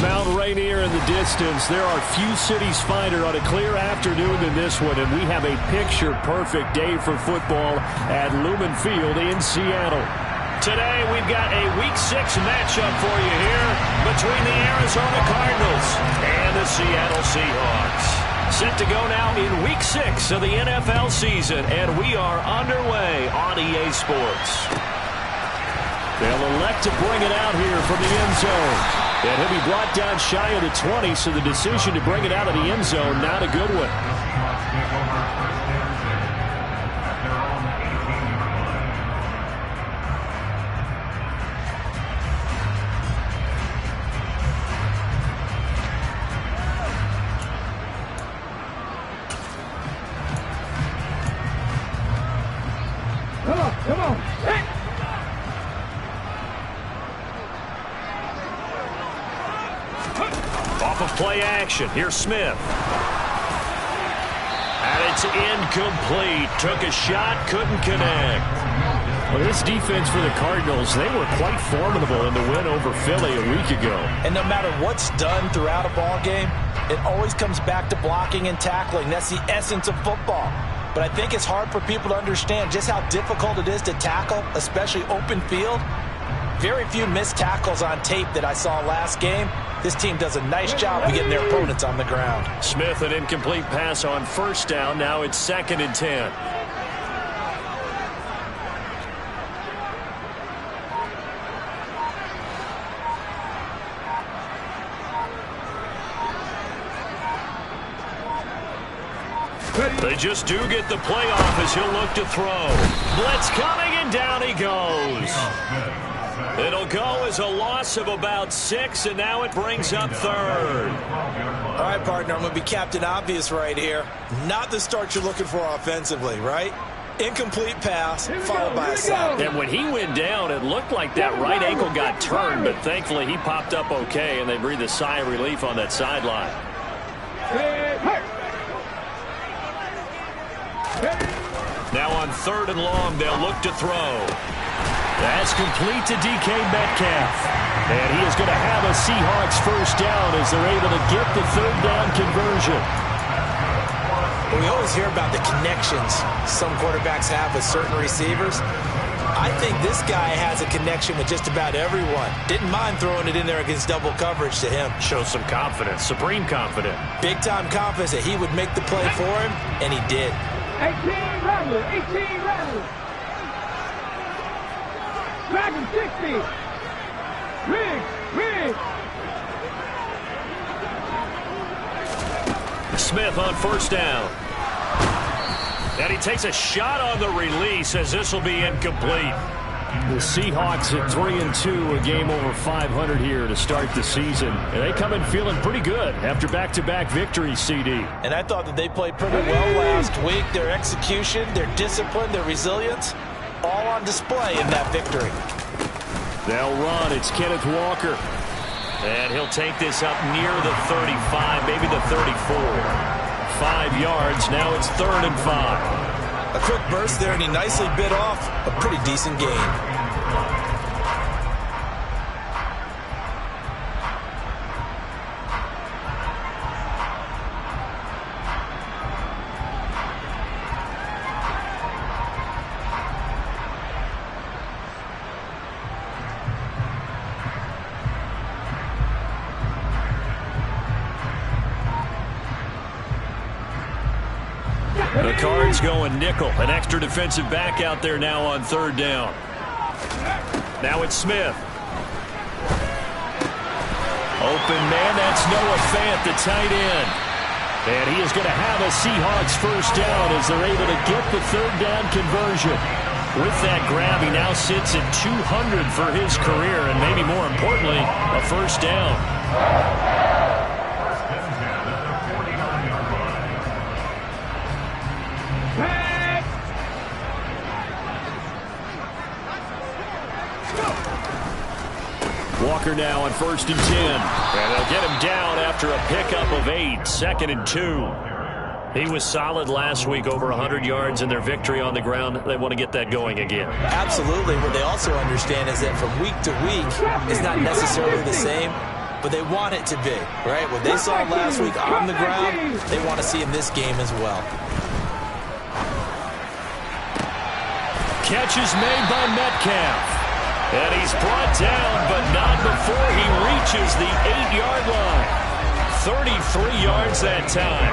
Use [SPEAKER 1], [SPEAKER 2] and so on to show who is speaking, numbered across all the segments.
[SPEAKER 1] Mount Rainier in the distance. There are few cities finer on a clear afternoon than this one, and we have a picture-perfect day for football at Lumen Field in Seattle. Today, we've got a Week 6 matchup for you here between the Arizona Cardinals and the Seattle Seahawks. Set to go now in Week 6 of the NFL season, and we are underway on EA Sports. They'll elect to bring it out here from the end zone. And he'll be brought down shy of the 20, so the decision to bring it out of the end zone, not a good one.
[SPEAKER 2] Come on. Hey.
[SPEAKER 1] Off of play action, here's Smith. And it's incomplete. Took a shot, couldn't connect. Well, this defense for the Cardinals, they were quite formidable in the win over Philly a week ago.
[SPEAKER 3] And no matter what's done throughout a ball game, it always comes back to blocking and tackling. That's the essence of football. But I think it's hard for people to understand just how difficult it is to tackle, especially open field. Very few missed tackles on tape that I saw last game. This team does a nice job of getting their opponents on the ground.
[SPEAKER 1] Smith, an incomplete pass on first down. Now it's 2nd and 10. They just do get the play off as he'll look to throw. Blitz coming, and down he goes. It'll go as a loss of about 6, and now it brings up 3rd.
[SPEAKER 3] All right, partner, I'm going to be Captain Obvious right here. Not the start you're looking for offensively, right? Incomplete pass, followed by a sack.
[SPEAKER 1] And when he went down, it looked like that right ankle got turned, but thankfully he popped up okay, and they breathed a sigh of relief on that sideline. Now on 3rd and long, they'll look to throw. That's complete to DK Metcalf. And he is going to have a Seahawks first down as they're able to get the 3rd down conversion.
[SPEAKER 3] We always hear about the connections some quarterbacks have with certain receivers. I think this guy has a connection with just about everyone. Didn't mind throwing it in there against double coverage to him.
[SPEAKER 1] Shows some confidence, supreme confidence.
[SPEAKER 3] Big-time confidence that he would make the play for him, and he did.
[SPEAKER 2] 18 Rattler, 18 Rattler. Dragon 60. Rig.
[SPEAKER 1] Smith on first down. And he takes a shot on the release as this will be incomplete. The Seahawks at 3-2, a game over 500 here to start the season. And they come in feeling pretty good after back-to-back victories, CD.
[SPEAKER 3] And I thought that they played pretty well last week. Their execution, their discipline, their resilience, all on display in that victory.
[SPEAKER 1] They'll run. It's Kenneth Walker. And he'll take this up near the 35, maybe the 34. 5 yards. Now it's 3rd and 5.
[SPEAKER 3] A quick burst there, and he nicely bit off a pretty decent gain.
[SPEAKER 1] The Cards going nickel. An extra defensive back out there now on 3rd down. Now it's Smith. Open man, that's Noah Fant, the tight end. And he is going to have a Seahawks first down as they're able to get the 3rd down conversion. With that grab, he now sits at 200 for his career, and maybe more importantly, a first down. Walker now on 1st and 10. And they'll get him down after a pickup of 8. 2nd and 2. He was solid last week, over 100 yards in their victory on the ground. They want to get that going again.
[SPEAKER 3] Absolutely. What they also understand is that from week to week, it's not necessarily the same. but they want it to be, right? What they saw last week on the ground, they want to see in this game as well.
[SPEAKER 1] Catch is made by Metcalf. And he's brought down, but not before he reaches the 8-yard line. 33 yards that time.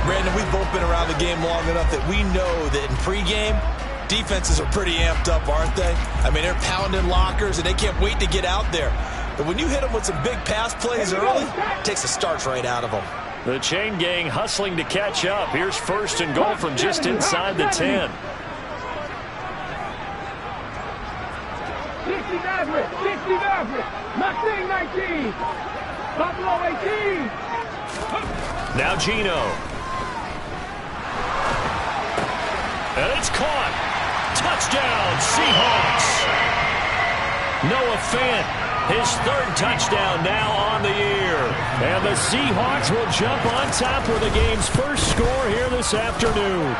[SPEAKER 3] Brandon, we've both been around the game long enough that we know that in pregame, defenses are pretty amped up, aren't they? I mean, they're pounding lockers, and they can't wait to get out there. But when you hit them with some big pass plays early, it takes the starch right out of them.
[SPEAKER 1] The chain gang hustling to catch up. Here's 1st and goal from just inside the 10.
[SPEAKER 2] 60 Maverick, 60 Maverick, Mustang 19, Buffalo 18.
[SPEAKER 1] Now Geno. And it's caught. Touchdown, Seahawks. Noah Fant, his 3rd touchdown now on the year. And the Seahawks will jump on top with the game's first score here this afternoon.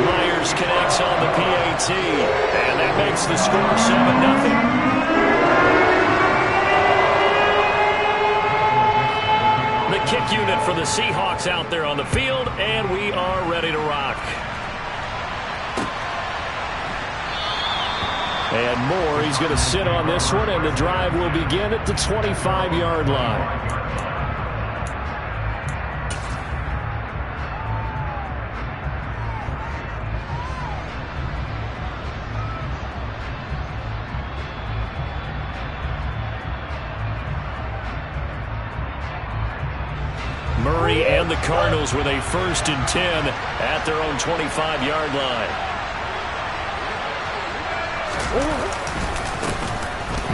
[SPEAKER 1] Myers connects on the PAT, and that makes the score 7-0. The kick unit for the Seahawks out there on the field, and we are ready to rock. And Moore, he's going to sit on this one, and the drive will begin at the 25-yard line. Murray and the Cardinals with a 1st and 10 at their own 25-yard line.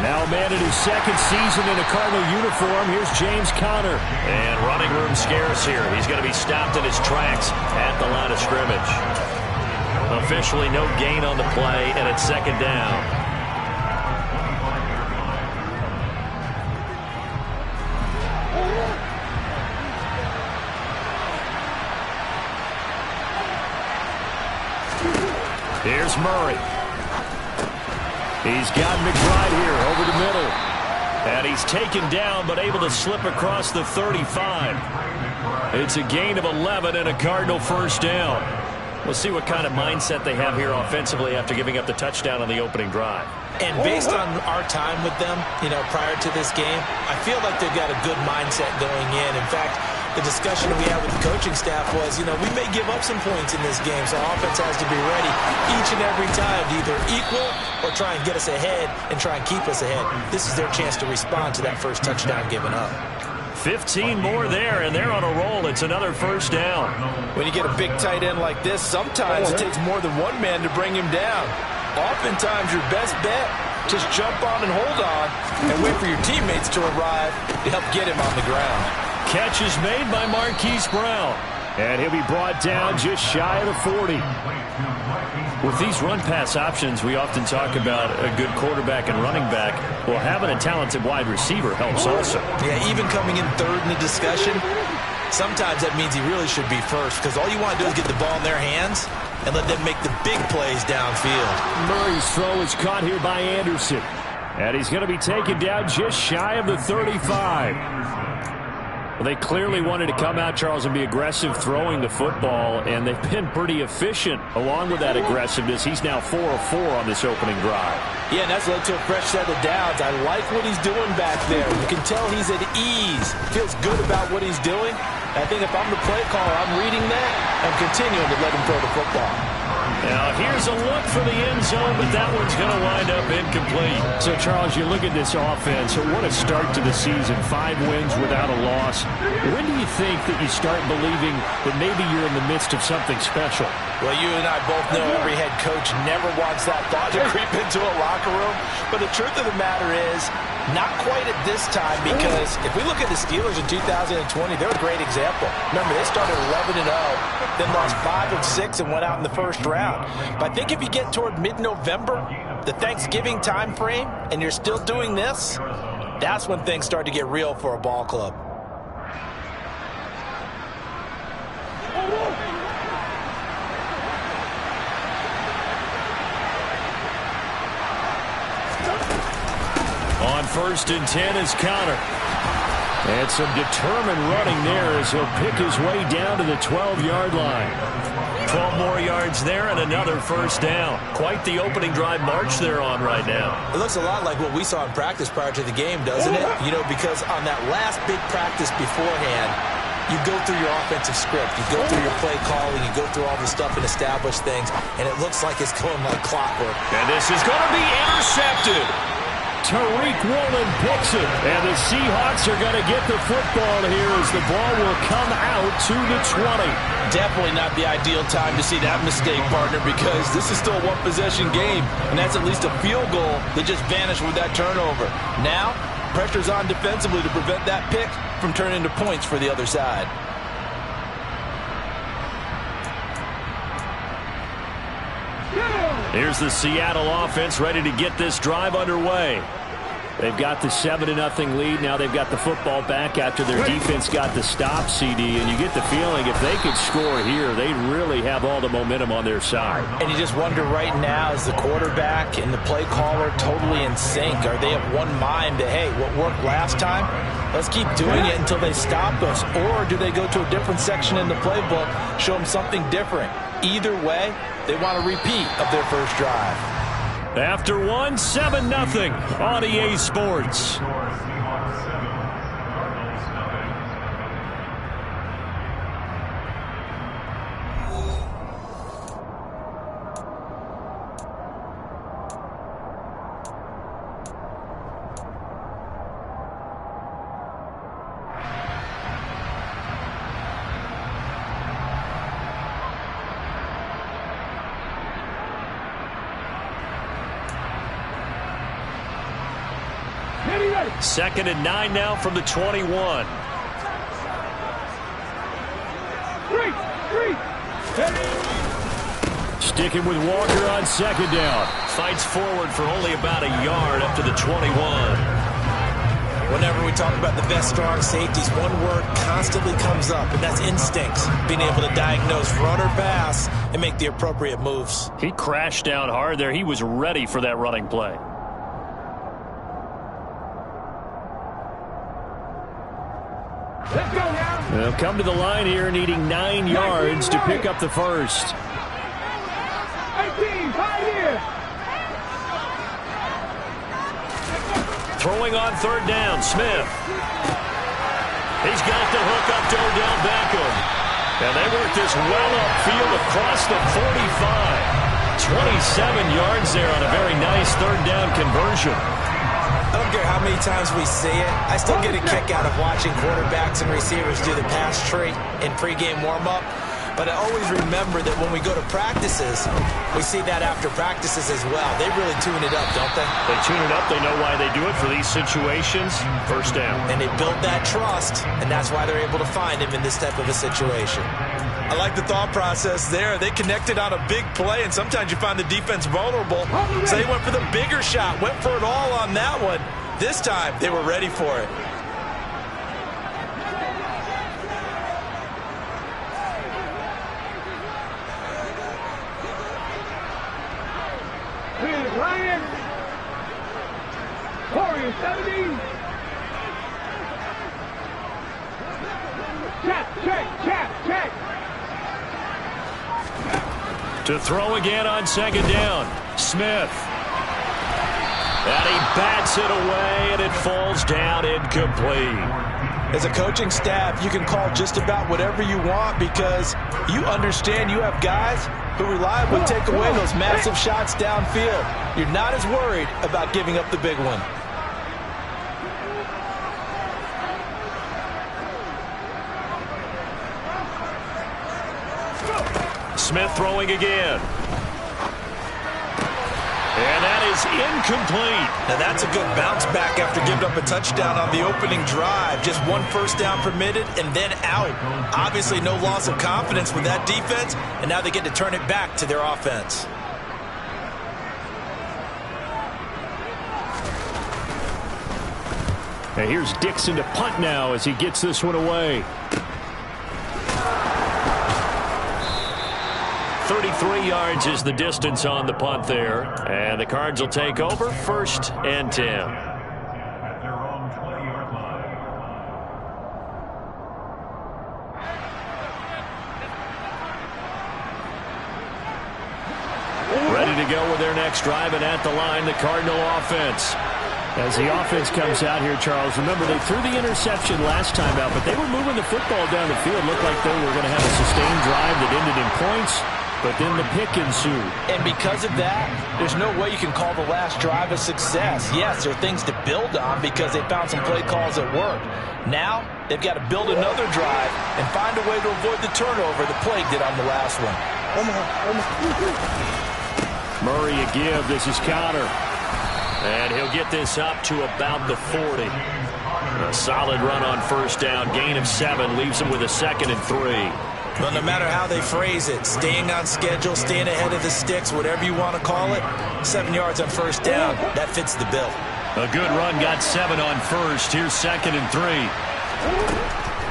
[SPEAKER 1] Now a man in his 2nd season in a Cardinal uniform. Here's James Conner. And running room scarce here. He's going to be stopped in his tracks at the line of scrimmage. Officially no gain on the play, and it's 2nd down. Here's Murray. He's got McBride here over the middle. And he's taken down, but able to slip across the 35. It's a gain of 11 and a Cardinal 1st down. We'll see what kind of mindset they have here offensively after giving up the touchdown on the opening drive.
[SPEAKER 3] And based on our time with them, prior to this game, I feel like they've got a good mindset going in. In fact, the discussion that we had with the coaching staff was, we may give up some points in this game, so offense has to be ready each and every time to either equal or try and get us ahead and try and keep us ahead. This is their chance to respond to that first touchdown given up.
[SPEAKER 1] 15 more there, and they're on a roll. It's another 1st down.
[SPEAKER 3] When you get a big tight end like this, sometimes it takes more than one man to bring him down. Oftentimes, your best bet, just jump on and hold on and wait for your teammates to arrive to help get him on the ground.
[SPEAKER 1] Catch is made by Marquise Brown. And he'll be brought down just shy of the 40. With these run-pass options, we often talk about a good quarterback and running back. Well, having a talented wide receiver helps also.
[SPEAKER 3] Yeah, even coming in 3rd in the discussion, sometimes that means he really should be 1st, because all you want to do is get the ball in their hands and let them make the big plays downfield.
[SPEAKER 1] Murray's throw is caught here by Anderson. And he's going to be taken down just shy of the 35. Well, they clearly wanted to come out, Charles, and be aggressive throwing the football, and they've been pretty efficient along with that aggressiveness. He's now 4 of 4 on this opening drive.
[SPEAKER 3] Yeah, and that's led to a fresh set of downs. I like what he's doing back there. You can tell he's at ease. Feels good about what he's doing. I think if I'm the play caller, I'm reading that and continuing to let him throw the football.
[SPEAKER 1] Now, here's a look for the end zone, but that one's going to wind up incomplete. So, Charles, you look at this offense. What a start to the season. 5 wins without a loss. When do you think that you start believing that maybe you're in the midst of something special?
[SPEAKER 3] Well, you and I both know every head coach never wants that thought to creep into a locker room. But the truth of the matter is, not quite at this time, because if we look at the Steelers in 2020, they're a great example. Remember, they started 11-0, then lost 5 of 6 and went out in the first round. But I think if you get toward mid-November, the Thanksgiving time frame, and you're still doing this, that's when things start to get real for a ball club.
[SPEAKER 1] On 1st and 10 is Conner. And some determined running there as he'll pick his way down to the 12-yard line. 12 more yards there and another first down. Quite the opening drive march they're on right now.
[SPEAKER 3] It looks a lot like what we saw in practice prior to the game, doesn't it? You know, because on that last big practice beforehand, you go through your offensive script. You go through your play calling. You go through all the stuff and establish things. And it looks like it's going like clockwork.
[SPEAKER 1] And this is going to be intercepted. Tariq Woolen picks it. And the Seahawks are going to get the football here as the ball will come out to the 20.
[SPEAKER 3] Definitely not the ideal time to see that mistake, partner, because this is still a one-possession game. And that's at least a field goal that just vanished with that turnover. Now, pressure's on defensively to prevent that pick from turning into points for the other side.
[SPEAKER 1] Here's the Seattle offense ready to get this drive underway. They've got the 7-0 lead. Now they've got the football back after their defense got the stop, CD. And you get the feeling if they could score here, they'd really have all the momentum on their side.
[SPEAKER 3] And you just wonder right now, is the quarterback and the play caller totally in sync? Are they of one mind that, hey, what worked last time, let's keep doing it until they stop us? Or do they go to a different section in the playbook, show them something different? Either way, they want a repeat of their first drive.
[SPEAKER 1] After 7-0 on EA Sports. Second and 9 now from the 21. Sticking with Walker on second down. Fights forward for only about a yard up to the 21.
[SPEAKER 3] Whenever we talk about the best strong safeties, one word constantly comes up, and that's instincts. Being able to diagnose run or pass and make the appropriate moves.
[SPEAKER 1] He crashed down hard there. He was ready for that running play.
[SPEAKER 2] Let's go now.
[SPEAKER 1] They'll come to the line here needing 9 yards to pick up the first.
[SPEAKER 2] 18, 5 here.
[SPEAKER 1] Throwing on third down, Smith. He's got the hook up to Odell Beckham. And they work this well upfield across the 45. 27 yards there on a very nice third down conversion.
[SPEAKER 3] I don't care how many times we see it. I still get a kick out of watching quarterbacks and receivers do the pass tree in pregame warm-up. But I always remember that when we go to practices, we see that after practices as well. They really tune it up, don't they?
[SPEAKER 1] They tune it up. They know why they do it for these situations. First down.
[SPEAKER 3] And they build that trust, and that's why they're able to find him in this type of a situation. I like the thought process there. They connected on a big play, and sometimes you find the defense vulnerable. So they went for the bigger shot, went for it all on that one. This time, they were ready for it.
[SPEAKER 2] Ryan. Corey, 70. Check.
[SPEAKER 1] To throw again on second down. Smith. And he bats it away, and it falls down incomplete.
[SPEAKER 3] As a coaching staff, you can call just about whatever you want because you understand you have guys who reliably take away those massive shots downfield. You're not as worried about giving up the big one.
[SPEAKER 1] Smith throwing again. And that is incomplete.
[SPEAKER 3] Now that's a good bounce back after giving up a touchdown on the opening drive. Just one first down permitted and then out. Obviously no loss of confidence with that defense, and now they get to turn it back to their offense.
[SPEAKER 1] And here's Dixon to punt now as he gets this one away. 33 yards is the distance on the punt there. And the Cards will take over 1st and 10. go with their next drive, and at the line, the Cardinal offense. As the offense comes out here, Charles, remember they threw the interception last time out, but they were moving the football down the field. Looked like they were going to have a sustained drive that ended in points, but then the pick ensued.
[SPEAKER 3] And because of that, there's no way you can call the last drive a success. Yes, there are things to build on because they found some play calls that worked. Now, they've got to build another drive and find a way to avoid the turnover the Plague did on the last one.
[SPEAKER 1] Murray a give. This is Connor. And he'll get this up to about the 40. A solid run on first down. Gain of 7 leaves him with a 2nd and 3.
[SPEAKER 3] Well, no matter how they phrase it, staying on schedule, staying ahead of the sticks, whatever you want to call it, 7 yards on first down, that fits the bill.
[SPEAKER 1] A good run, got 7 on first. Here's 2nd and 3.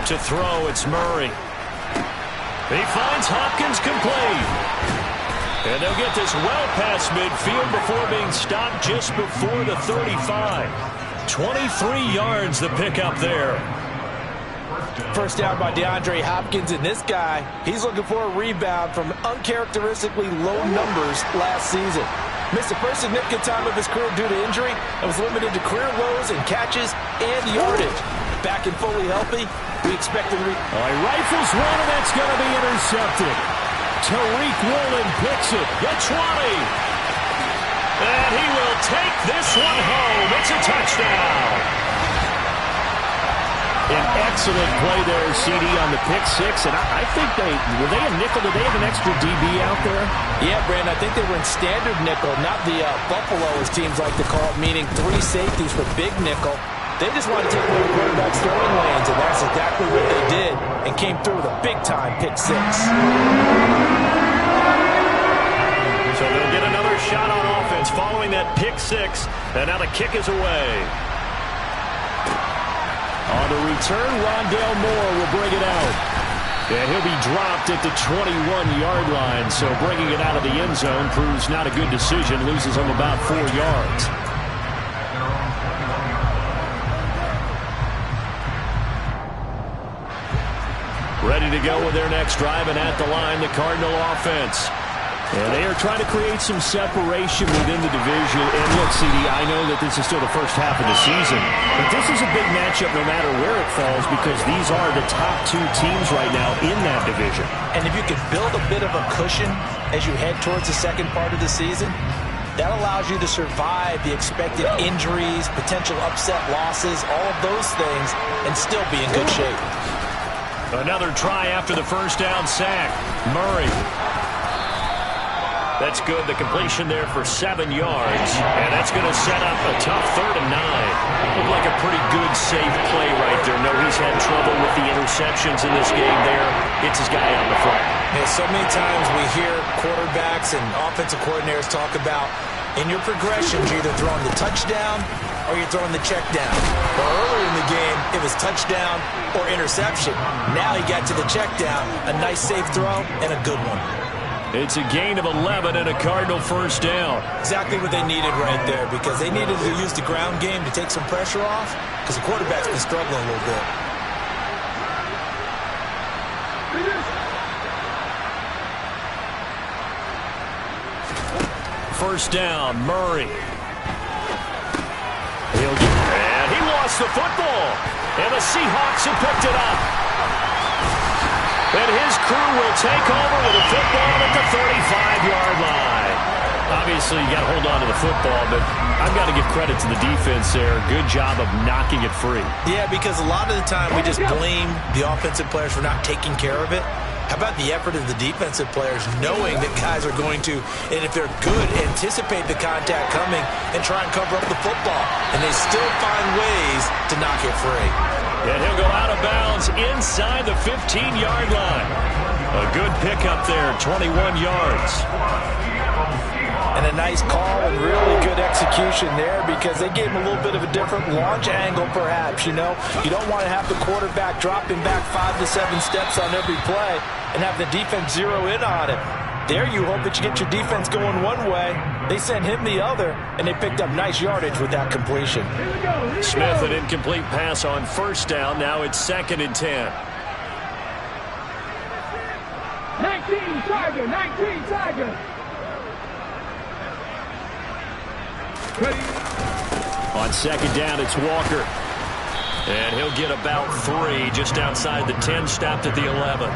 [SPEAKER 1] To throw, it's Murray. He finds Hopkins complete. And they'll get this well past midfield before being stopped just before the 35. 23 yards the pickup there.
[SPEAKER 3] First down by DeAndre Hopkins, and this guy, he's looking for a rebound from uncharacteristically low numbers last season. Missed the first significant time of his career due to injury and was limited to career lows in catches and yardage. Back and fully healthy, we expect him to
[SPEAKER 1] he rifles one, and that's going to be intercepted. Tariq Woolen picks it at 20. And he will take this one home. It's a touchdown. An excellent play there, CD, on the pick six. And I think were they a nickel? Did they have an extra DB out there?
[SPEAKER 3] Yeah, Brandon, I think they were in standard nickel, not the Buffalo, as teams like to call it, meaning 3 safeties for big nickel. They just wanted to take away the quarterback's throwing lanes, and that's exactly what they did, and came through with a big-time pick 6.
[SPEAKER 1] So they'll get another shot on offense following that pick 6, and now the kick is away. On the return, Rondale Moore will bring it out. And he'll be dropped at the 21-yard line, so bringing it out of the end zone proves not a good decision, loses him about 4 yards. Ready to go with their next drive, and at the line, the Cardinal offense. And they are trying to create some separation within the division. And look, CD, I know that this is still the first half of the season, but this is a big matchup no matter where it falls because these are the top 2 teams right now in that division.
[SPEAKER 3] And if you can build a bit of a cushion as you head towards the second part of the season, that allows you to survive the expected injuries, potential upset losses, all of those things, and still be in good shape.
[SPEAKER 1] Another try after the first down sack. Murray. That's good. The completion there for 7 yards. And that's going to set up a tough 3rd and 9. Looked like a pretty good, safe play right there. No, he's had trouble with the interceptions in this game there. Gets his guy on the front.
[SPEAKER 3] Yeah, so many times we hear quarterbacks and offensive coordinators talk about in your progressions, you're either throwing the touchdown or you're throwing the check down. Well, earlier in the game, it was touchdown or interception. Now he got to the check down, a nice safe throw, and a good one.
[SPEAKER 1] It's a gain of 11 and a Cardinal first down.
[SPEAKER 3] Exactly what they needed right there because they needed to use the ground game to take some pressure off because the quarterback's been struggling a little bit.
[SPEAKER 1] First down, Murray. And he lost the football. And the Seahawks have picked it up. And his crew will take over with a football at the 35-yard line. Obviously, you got to hold on to the football, but I've got to give credit to the defense there. Good job of knocking it free.
[SPEAKER 3] Yeah, because a lot of the time we just blame the offensive players for not taking care of it. How about the effort of the defensive players knowing that guys are going to, and if they're good, anticipate the contact coming and try and cover up the football. And they still find ways to knock it free.
[SPEAKER 1] And he'll go out of bounds inside the 15-yard line. A good pickup there, 21 yards.
[SPEAKER 3] And a nice call and really good execution there because they gave him a little bit of a different launch angle perhaps, you know. You don't want to have the quarterback dropping back 5 to 7 steps on every play and have the defense zero in on it. There you hope that you get your defense going one way. They sent him the other, and they picked up nice yardage with that completion.
[SPEAKER 1] Smith, an incomplete pass on first down. Now it's 2nd and 10.
[SPEAKER 2] 19 Tiger, 19 Tiger.
[SPEAKER 1] On second down, it's Walker. And he'll get about 3 just outside the 10, stopped at the 11.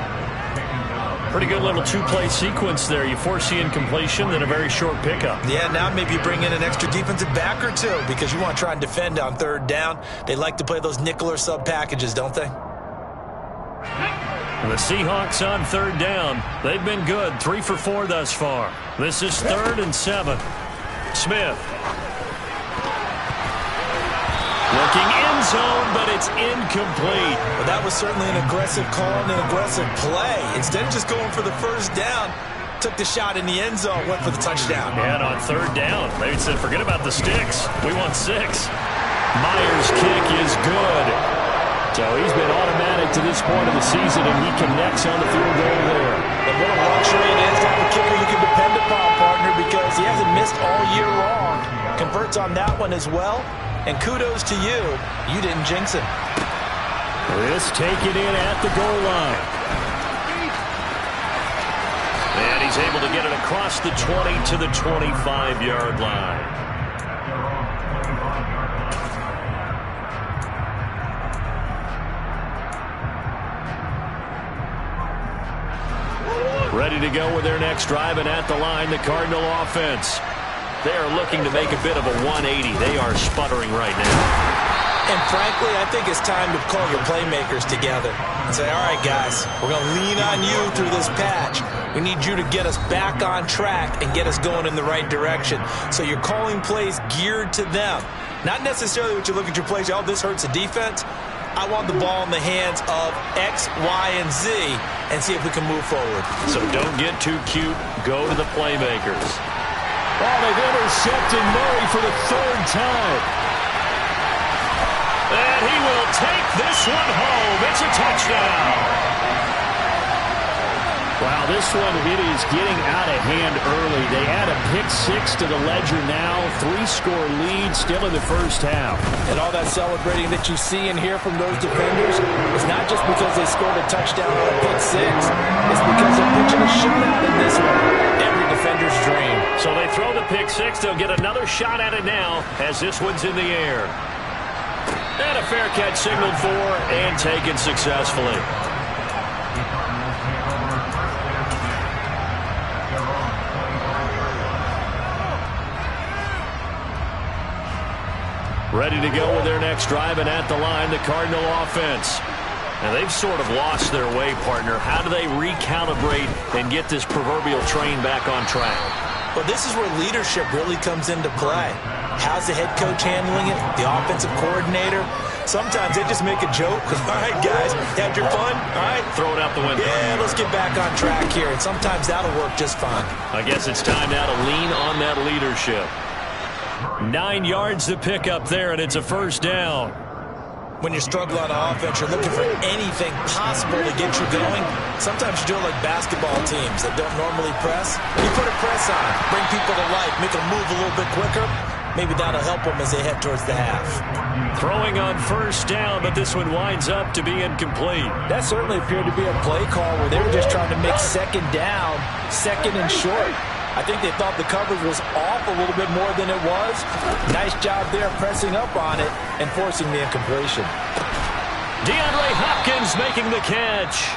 [SPEAKER 1] Pretty good little two-play sequence there. You force the incompletion, then a very short pickup.
[SPEAKER 3] Yeah, now maybe you bring in an extra defensive back or two because you want to try and defend on third down. They like to play those nickel or sub packages, don't they?
[SPEAKER 1] The Seahawks on third down. They've been good, 3 for 4 thus far. This is 3rd and 7. Smith. Looking end zone, but it's incomplete.
[SPEAKER 3] Well, that was certainly an aggressive call and an aggressive play. Instead of just going for the first down, took the shot in the end zone, went for the touchdown.
[SPEAKER 1] And on third down, they said, forget about the sticks. We want 6. Myers' kick is good. So he's been automatic to this point of the season, and he connects on the field goal there.
[SPEAKER 3] And what a luxury it is to have a kicker you can depend upon, partner, because he hasn't missed all year long. Converts on that one as well. And kudos to you. You didn't jinx it.
[SPEAKER 1] This taken in at the goal line. And he's able to get it across the 20 to the 25-yard line. Ready to go with their next drive, and at the line, the Cardinal offense. They are looking to make a bit of a 180. They are sputtering right now.
[SPEAKER 3] And frankly, I think it's time to call your playmakers together and say, all right, guys, we're going to lean on you through this patch. We need you to get us back on track and get us going in the right direction. So you're calling plays geared to them. Not necessarily what you look at your plays, oh, this hurts the defense. I want the ball in the hands of X, Y, and Z and see if we can move forward.
[SPEAKER 1] So don't get too cute. Go to the playmakers. Oh, they've intercepted Murray for the 3rd time. And he will take this one home. It's a touchdown. Wow, this one, it is getting out of hand early. They add a pick-6 to the ledger now. 3-score lead still in the first half.
[SPEAKER 3] And all that celebrating that you see and hear from those defenders is not just because they scored a touchdown or a pick-6. It's because they're pitching a shutout in this one. Every defender's dream.
[SPEAKER 1] So they throw the pick-6. They'll get another shot at it now as this one's in the air. And a fair catch signaled for and taken successfully. Ready to go with their next drive, and at the line, the Cardinal offense. And they've sort of lost their way, partner. How do they recalibrate and get this proverbial train back on track?
[SPEAKER 3] Well, this is where leadership really comes into play. How's the head coach handling it? The offensive coordinator? Sometimes they just make a joke. All right, guys, had your fun? All right.
[SPEAKER 1] Throw it out the window.
[SPEAKER 3] Yeah, let's get back on track here. And sometimes that'll work just fine.
[SPEAKER 1] I guess it's time now to lean on that leadership. 9 yards to pick up there, and it's a first down.
[SPEAKER 3] When you're struggling on offense, you're looking for anything possible to get you going. Sometimes you do it like basketball teams that don't normally press. You put a press on, bring people to life, make them move a little bit quicker. Maybe that'll help them as they head towards the half.
[SPEAKER 1] Throwing on first down, but this one winds up to be incomplete.
[SPEAKER 3] That certainly appeared to be a play call where they were just trying to make second down, second and short. I think they thought the coverage was off a little bit more than it was. Nice job there pressing up on it and forcing the incompletion.
[SPEAKER 1] DeAndre Hopkins making the catch.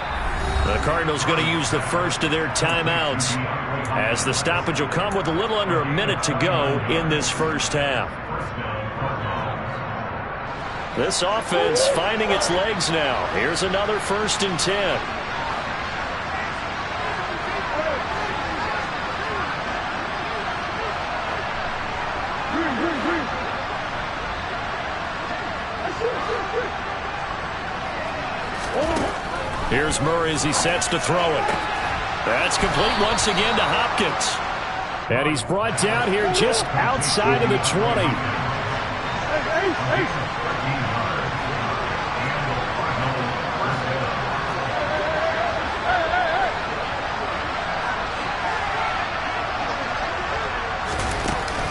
[SPEAKER 1] The Cardinals going to use the first of their timeouts as the stoppage will come with a little under a minute to go in this first half. This offense finding its legs now. Here's another 1st and 10. Here's Murray as he sets to throw it. That's complete once again to Hopkins. And he's brought down here just outside of the 20.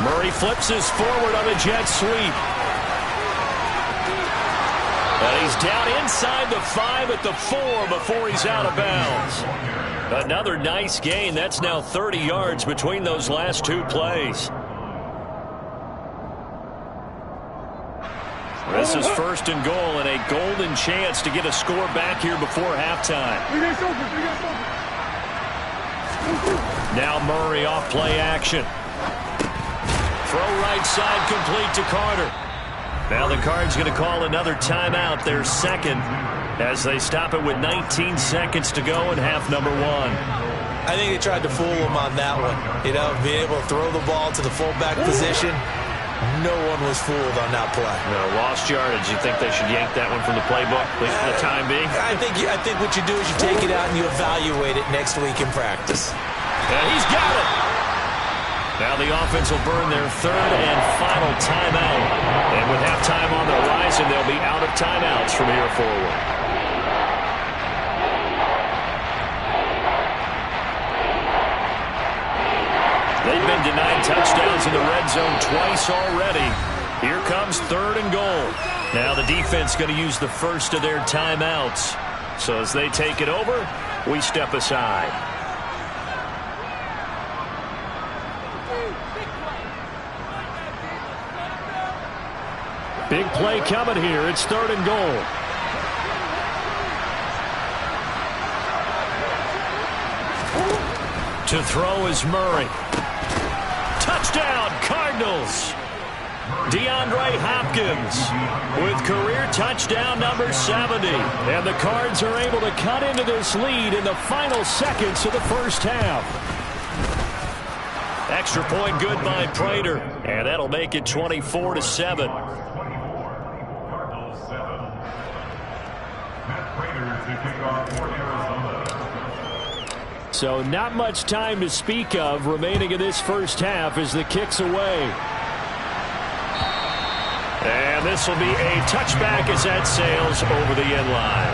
[SPEAKER 1] Murray flips his forward on a jet sweep. And he's down inside the 5 at the 4 before he's out of bounds. Another nice gain. That's now 30 yards between those last two plays. This is first and goal and a golden chance to get a score back here before halftime. Now Murray off play action. Throw right side complete to Carter. Now the Cards going to call another timeout, their second, as they stop it with 19 seconds to go in half number 1.
[SPEAKER 3] I think they tried to fool him on that one. You know, being able to throw the ball to the fullback position. No one was fooled on that play.
[SPEAKER 1] No, lost yardage. You think they should yank that one from the playbook, at least for the time being?
[SPEAKER 3] I think what you do is you take it out and you evaluate it next week in practice.
[SPEAKER 1] And he's got it. Now the offense will burn their third and final timeout. And with halftime on the horizon, they'll be out of timeouts from here forward. They've been denied touchdowns in the red zone twice already. Here comes third and goal. Now the defense going to use the first of their timeouts. So as they take it over, we step aside. Big play coming here. It's third and goal. To throw is Murray. Touchdown, Cardinals. DeAndre Hopkins with career touchdown number 70. And the Cards are able to cut into this lead in the final seconds of the first half. Extra point good by Prater. And that'll make it 24-7. So not much time to speak of remaining in this first half as the kick's away. And this will be a touchback as that sails over the end line.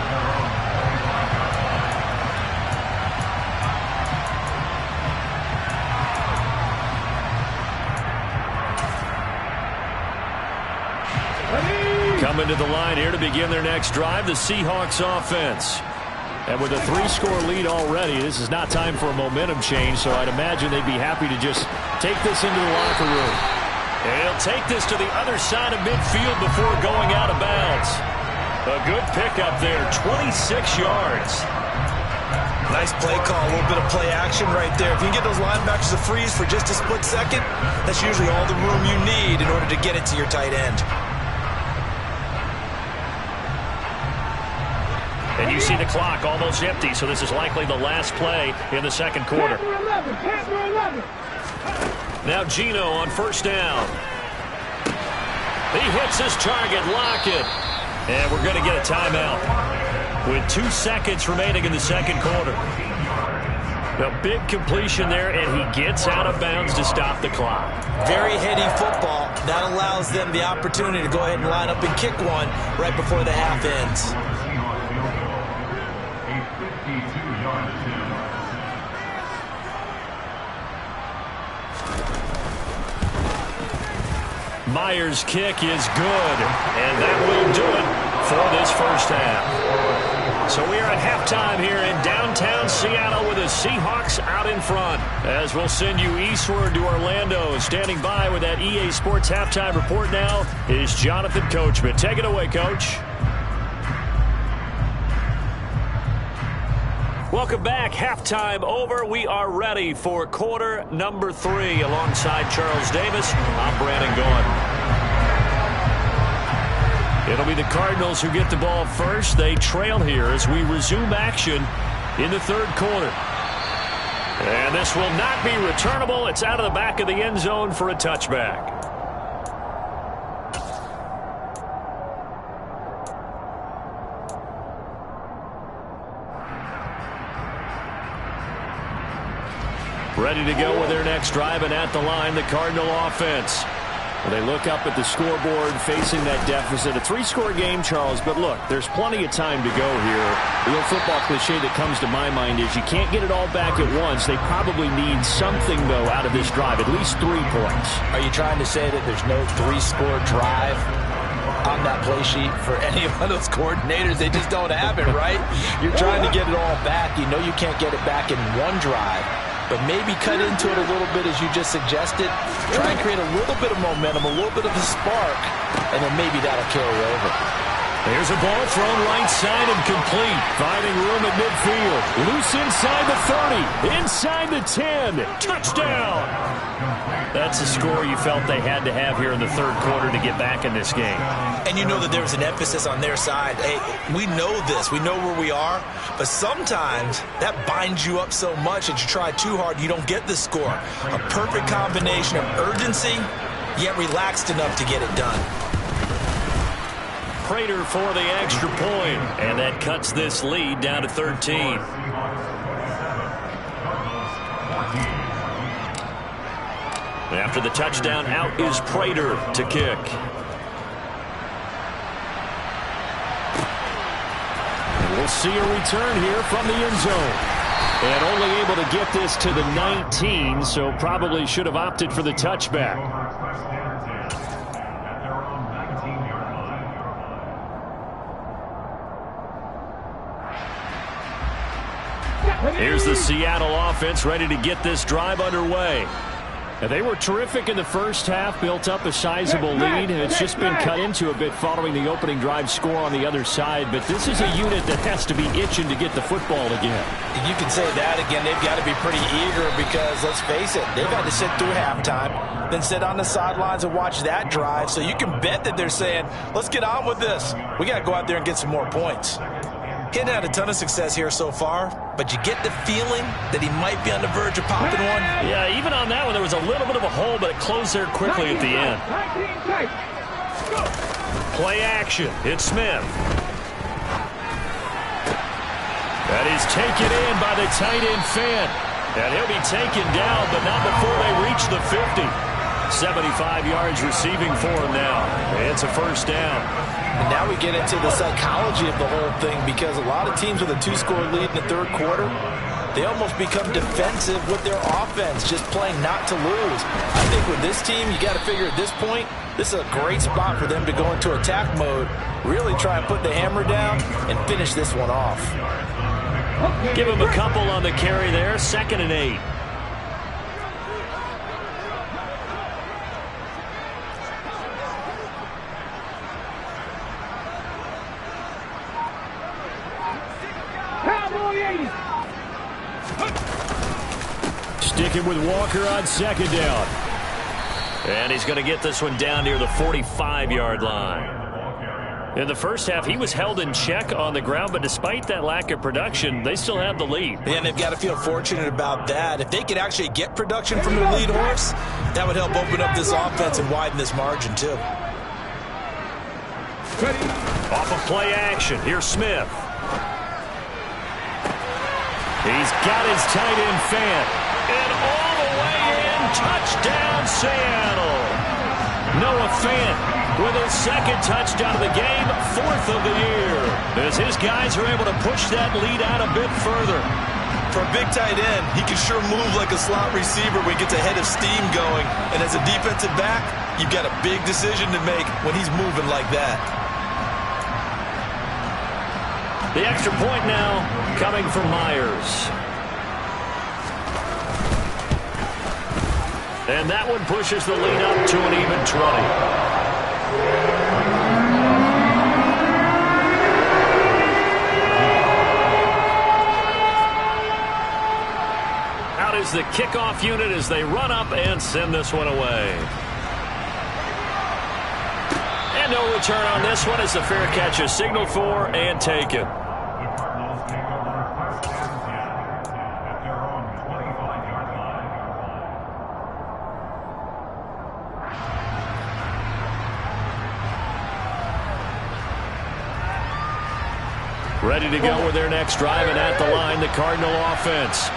[SPEAKER 1] Coming to the line here to begin their next drive, the Seahawks offense. And with a 3-score lead already, this is not time for a momentum change, so I'd imagine they'd be happy to just take this into the locker room. And he'll take this to the other side of midfield before going out of bounds. A good pickup there, 26 yards.
[SPEAKER 3] Nice play call, a little bit of play action right there. If you can get those linebackers to freeze for just a split second, that's usually all the room you need in order to get it to your tight end.
[SPEAKER 1] And you see the clock almost empty, so this is likely the last play in the second quarter. Now Gino on first down. He hits his target, Lockett. And we're going to get a timeout with 2 seconds remaining in the second quarter. A big completion there, and he gets out of bounds to stop the clock.
[SPEAKER 3] Very heady football. That allows them the opportunity to go ahead and line up and kick one right before the half ends.
[SPEAKER 1] Myers' kick is good, and that will do it for this first half. So we are at halftime here in downtown Seattle with the Seahawks out in front. As we'll send you eastward to Orlando. Standing by with that EA Sports halftime report now is Jonathan Coachman. Take it away, Coach. Welcome back. Halftime over. We are ready for quarter number 3. Alongside Charles Davis, I'm Brandon Gaughan. It'll be the Cardinals who get the ball first. They trail here as we resume action in the third quarter. And this will not be returnable. It's out of the back of the end zone for a touchback. Ready to go with their next drive, and at the line, the Cardinal offense. Well, they look up at the scoreboard facing that deficit. A 3-score game, Charles, but look, there's plenty of time to go here. The old football cliche that comes to my mind is you can't get it all back at once. They probably need something, though, out of this drive, at least 3 points.
[SPEAKER 3] Are you trying to say that there's no 3-score drive? on that play sheet for any of those coordinators. They just don't have it, right? You're trying to get it all back. You know you can't get it back in one drive, but maybe cut into it a little bit as you just suggested. Try and create a little bit of momentum, a little bit of a spark, and then maybe that'll carry over.
[SPEAKER 1] There's a ball thrown right side and complete. Finding room at midfield. Loose inside the 30. Inside the 10. Touchdown. That's a score you felt they had to have here in the third quarter to get back in this game.
[SPEAKER 3] And you know that there was an emphasis on their side. Hey, we know this. We know where we are. But sometimes that binds you up so much that you try too hard, you don't get the score. A perfect combination of urgency, yet relaxed enough to get it done.
[SPEAKER 1] Prater for the extra point, and that cuts this lead down to 13. After the touchdown, out is Prater to kick. And we'll see a return here from the end zone. And only able to get this to the 19, so probably should have opted for the touchback. Here's the Seattle offense ready to get this drive underway. And they were terrific in the first half, built up a sizable lead. It's just been cut into a bit following the opening drive score on the other side. But this is a unit that has to be itching to get the football again.
[SPEAKER 3] You can say that again. They've got to be pretty eager because, let's face it, they've had to sit through halftime, then sit on the sidelines and watch that drive. So you can bet that they're saying, let's get on with this. We got to go out there and get some more points. He hadn't had a ton of success here so far, but you get the feeling that he might be on the verge of popping one.
[SPEAKER 1] Yeah, even on that one, there was a little bit of a hole, but it closed there quickly at the end. Play action. It's Smith. That is taken in by the tight end Fant. And he'll be taken down, but not before they reach the 50. 75 yards receiving for him now. It's a first down.
[SPEAKER 3] And now we get into the psychology of the whole thing because a lot of teams with a two-score lead in the third quarter, they almost become defensive with their offense, just playing not to lose. I think with this team, you got to figure at this point, this is a great spot for them to go into attack mode, really try and put the hammer down and finish this one off.
[SPEAKER 1] Give him a couple on the carry there, 2nd and 8. Sticking with Walker on 2nd down. And he's going to get this one down near the 45-yard line. In the first half, he was held in check on the ground, but despite that lack of production, they still have the lead.
[SPEAKER 3] And they've got to feel fortunate about that. If they could actually get production from their lead horse, that would help open up this offense and widen this margin, too.
[SPEAKER 1] Off of play action, here's Smith. He's got his tight end Fant. And all the way in, touchdown Seattle. Noah Fant with his 2nd touchdown of the game, 4th of the year. As his guys are able to push that lead out a bit further.
[SPEAKER 3] For a big tight end, he can sure move like a slot receiver when he gets a head of steam going. And as a defensive back, you've got a big decision to make when he's moving like that.
[SPEAKER 1] The extra point now coming from Myers. And that one pushes the lead up to an even 20. Out is the kickoff unit as they run up and send this one away. And no return on this one as the fair catch is signaled for and taken. Ready to go with their next drive, and at the line, the Cardinal offense.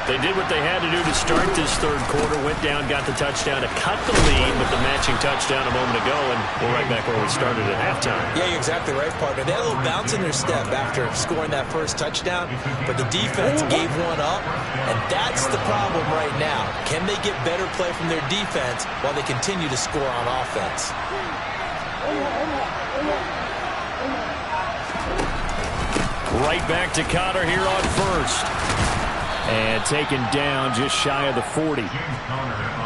[SPEAKER 1] They did what they had to do to start this third quarter, went down, got the touchdown to cut the lead with the matching touchdown a moment ago, and we're right back where we started at halftime.
[SPEAKER 3] Yeah, you're exactly right, partner. They had a little bounce in their step after scoring that first touchdown, but the defense gave one up, and that's the problem right now. Can they get better play from their defense while they continue to score on offense?
[SPEAKER 1] Right back to Connor here on first. And taken down just shy of the 40.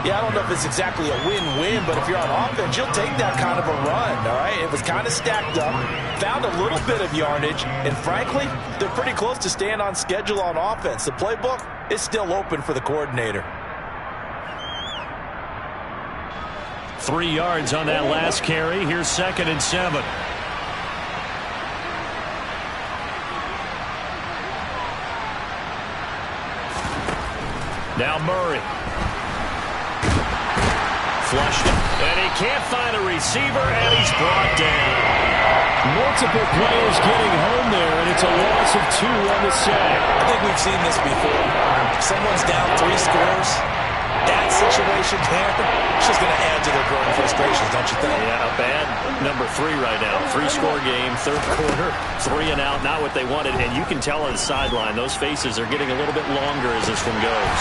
[SPEAKER 3] Yeah, I don't know if it's exactly a win-win, but if you're on offense, you'll take that kind of a run, all right? It was kind of stacked up, found a little bit of yardage, and frankly, they're pretty close to staying on schedule on offense. The playbook is still open for the coordinator.
[SPEAKER 1] 3 yards on that last carry. Here's 2nd and 7. Now Murray. Flushed it. And he can't find a receiver, and he's brought down. Multiple players getting home there, and it's a loss of 2 on the sack.
[SPEAKER 3] I think we've seen this before. If someone's down 3 scores, that situation there, it's just going to add to their growing frustrations, don't you think?
[SPEAKER 1] Yeah, a bad number 3 right now. 3-score game, 3rd quarter, 3 and out, not what they wanted. And you can tell on the sideline, those faces are getting a little bit longer as this one goes.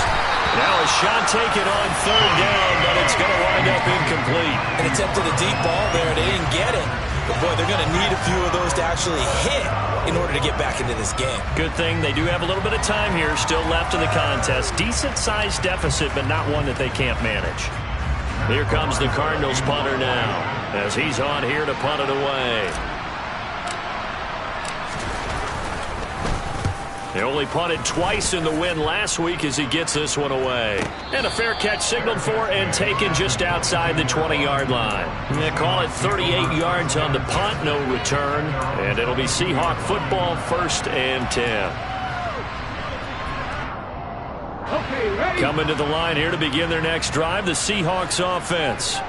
[SPEAKER 1] Now a shot taken on 3rd down, but it's going to wind up incomplete.
[SPEAKER 3] An attempt at a deep ball there. They didn't get it. But, boy, they're going to need a few of those to actually hit in order to get back into this game.
[SPEAKER 1] Good thing they do have a little bit of time here still left in the contest. Decent-sized deficit, but not one that they can't manage. Here comes the Cardinals punter now as he's on here to punt it away. They only punted twice in the win last week as he gets this one away. And a fair catch signaled for and taken just outside the 20-yard line. They call it 38 yards on the punt, no return. And it'll be Seahawk football, 1st and 10. Coming to the line here to begin their next drive, the Seahawks offense.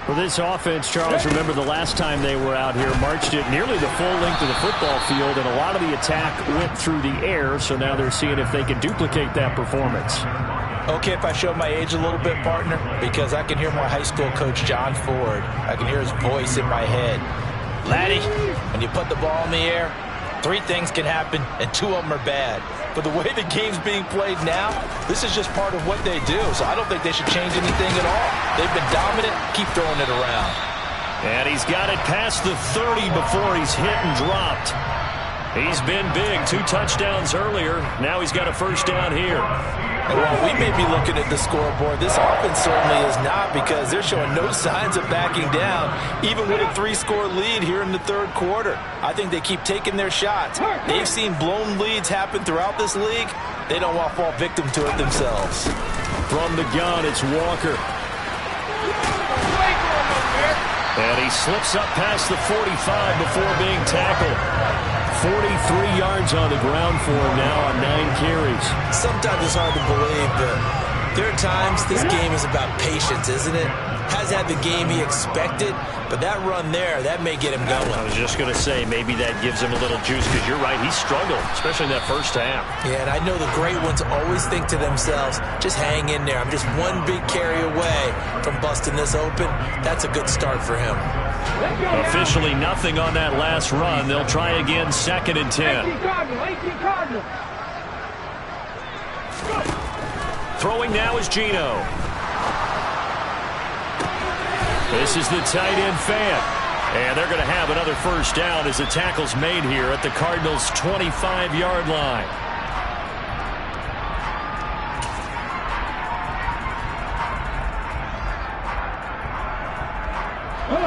[SPEAKER 1] For this offense, Charles, remember the last time they were out here, marched it nearly the full length of the football field, and a lot of the attack went through the air, so now they're seeing if they can duplicate that performance.
[SPEAKER 3] Okay, if I show my age a little bit, partner, because I can hear my high school coach, John Ford. I can hear his voice in my head. Laddie, when you put the ball in the air, 3 things can happen, and 2 of them are bad. But the way the game's being played now, this is just part of what they do. So I don't think they should change anything at all. They've been dominant. Keep throwing it around.
[SPEAKER 1] And he's got it past the 30 before he's hit and dropped. He's been big. 2 touchdowns earlier. Now he's got a 1st down here.
[SPEAKER 3] And while we may be looking at the scoreboard, this offense certainly is not, because they're showing no signs of backing down, even with a 3-score lead here in the 3rd quarter. I think they keep taking their shots. They've seen blown leads happen throughout this league. They don't want to fall victim to it themselves.
[SPEAKER 1] From the gun, it's Walker. And he slips up past the 45 before being tackled. 43 yards on the ground for him now on 9 carries.
[SPEAKER 3] Sometimes it's hard to believe, but there are times this game is about patience, isn't it? Has had the game he expected, but that run there, that may get him going.
[SPEAKER 1] I was just going to say, maybe that gives him a little juice, because you're right, he struggled, especially in that 1st half.
[SPEAKER 3] Yeah, and I know the great ones always think to themselves, just hang in there. I'm just one big carry away from busting this open. That's a good start for him.
[SPEAKER 1] Officially nothing on that last run. They'll try again, 2nd and 10. Throwing now is Geno. This is the tight end fan. And they're going to have another 1st down as the tackle's made here at the Cardinals' 25-yard line.